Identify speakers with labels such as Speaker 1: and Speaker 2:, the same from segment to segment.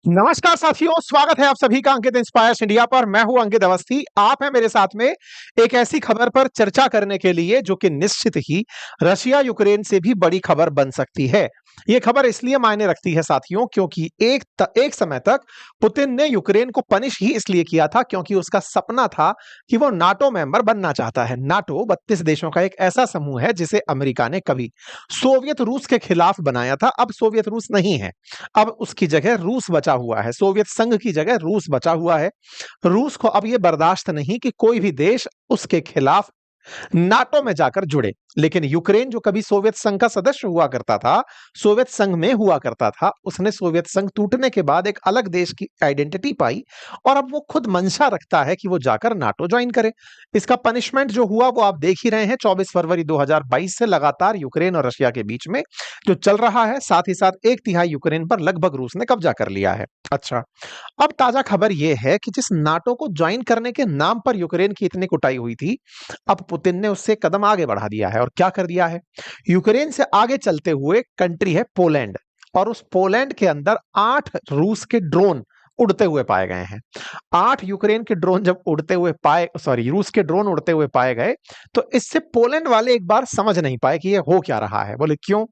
Speaker 1: नमस्कार साथियों, स्वागत है आप सभी का अंकित इंस्पायर्स इंडिया पर। मैं हूं अंकित अवस्थी। आप हैं मेरे साथ में एक ऐसी खबर पर चर्चा करने के लिए जो कि निश्चित ही रशिया यूक्रेन से भी बड़ी खबर बन सकती है। ये खबर इसलिए मायने रखती है साथियों, क्योंकि एक समय तक पुतिन ने यूक्रेन को पनिश ही इसलिए किया था क्योंकि उसका सपना था कि वो नाटो मेंबर बनना चाहता है। नाटो 32 देशों का एक ऐसा समूह है जिसे अमेरिका ने कभी सोवियत रूस के खिलाफ बनाया था। अब सोवियत रूस नहीं है, अब उसकी जगह रूस बचा हुआ है। सोवियत संघ की जगह रूस बचा हुआ है। रूस को अब यह बर्दाश्त नहीं कि कोई भी देश उसके खिलाफ नाटो में जाकर जुड़े। लेकिन यूक्रेन जो कभी सोवियत संघ का सदस्य हुआ करता था, सोवियत संघ में हुआ करता था, उसने सोवियत संघ टूटने के बाद एक अलग देश की आइडेंटिटी पाई और अब वो खुद मंशा रखता है कि वो जाकर नाटो ज्वाइन करे। इसका पनिशमेंट जो हुआ वो आप देख ही रहे हैं। 24 फरवरी 2022 से लगातार यूक्रेन और रशिया के बीच में जो चल रहा है, साथ ही साथ एक तिहाई यूक्रेन पर लगभग रूस ने कब्जा कर लिया है। अच्छा, अब ताजा खबर यह है कि जिस नाटो को ज्वाइन करने के नाम पर यूक्रेन की इतनी कुटाई हुई थी, अब पुतिन ने उससे कदम आगे बढ़ा दिया है। और क्या कर दिया है? यूक्रेन से आगे चलते हुए कंट्री है पोलैंड, और उस पोलैंड के अंदर 8 रूस के ड्रोन उड़ते हुए पाए गए हैं। 8 यूक्रेन के ड्रोन जब उड़ते हुए पाए सॉरी रूस के ड्रोन उड़ते हुए पाए गए, तो इससे पोलैंड वाले एक बार समझ नहीं पाए कि ये हो क्या रहा है। बोले क्यों?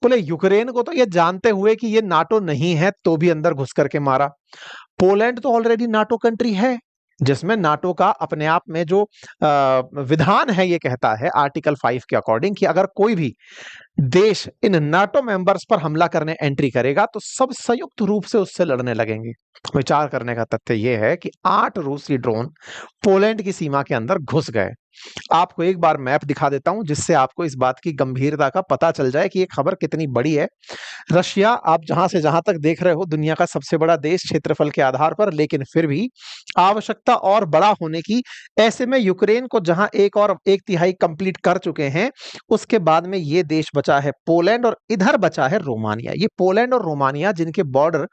Speaker 1: बोले यूक्रेन को तो ये जानते हुए कि ये नाटो नहीं है तो भी अंदर घुस करके मारा। पोलैंड तो ऑलरेडी नाटो कंट्री है, जिसमें नाटो का अपने आप में जो विधान है, ये कहता है आर्टिकल 5 के अकॉर्डिंग कि अगर कोई भी देश इन नाटो मेंबर्स पर हमला करने एंट्री करेगा तो सब संयुक्त रूप से उससे लड़ने लगेंगे। विचार करने का तथ्य यह है कि 8 रूसी ड्रोन पोलैंड की सीमा के अंदर घुस गए। आपको एक बार मैप दिखा देता हूं जिससे आपको इस बात की गंभीरता का पता चल जाए कि ये खबर कितनी बड़ी है। रशिया, आप जहां से जहां तक देख रहे हो, दुनिया का सबसे बड़ा देश क्षेत्रफल के आधार पर, लेकिन फिर भी आवश्यकता और बड़ा होने की। ऐसे में यूक्रेन को जहां एक तिहाई कंप्लीट कर चुके हैं, उसके बाद में ये देश बचा है पोलैंड और इधर बचा है रोमानिया। ये पोलैंड और रोमानिया जिनके बॉर्डर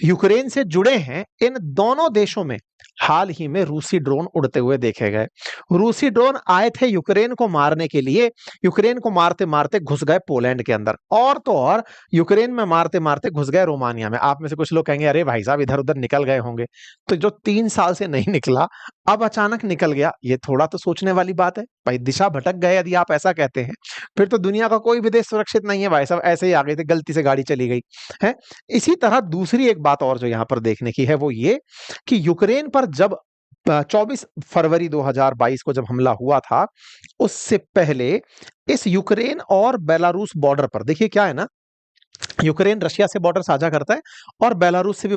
Speaker 1: यूक्रेन से जुड़े हैं, इन दोनों देशों में हाल ही में रूसी ड्रोन उड़ते हुए देखे गए। रूसी ड्रोन आए थे यूक्रेन को मारने के लिए, यूक्रेन को मारते मारते घुस गए पोलैंड के अंदर, और तो और यूक्रेन में मारते मारते घुस गए रोमानिया में। आप में से कुछ लोग कहेंगे अरे भाई साहब इधर उधर निकल गए होंगे, तो जो 3 साल से नहीं निकला अब अचानक निकल गया, ये थोड़ा तो सोचने वाली बात है। भाई दिशा भटक गए यदि आप ऐसा कहते हैं, फिर तो दुनिया का कोई भी देश सुरक्षित नहीं है भाई साहब। ऐसे ही आ गए थे, गलती से गाड़ी चली गई है। इसी तरह दूसरी एक बात और जो यहां पर देखने की है वो ये कि यूक्रेन पर जब 24 फरवरी 2022 को जब हमला हुआ था, उससे पहले इस यूक्रेन और बेलारूस बॉर्डर पर देखिए क्या है ना, यूक्रेन रशिया से बॉर्डर साझा करता है और बेलारूस से भी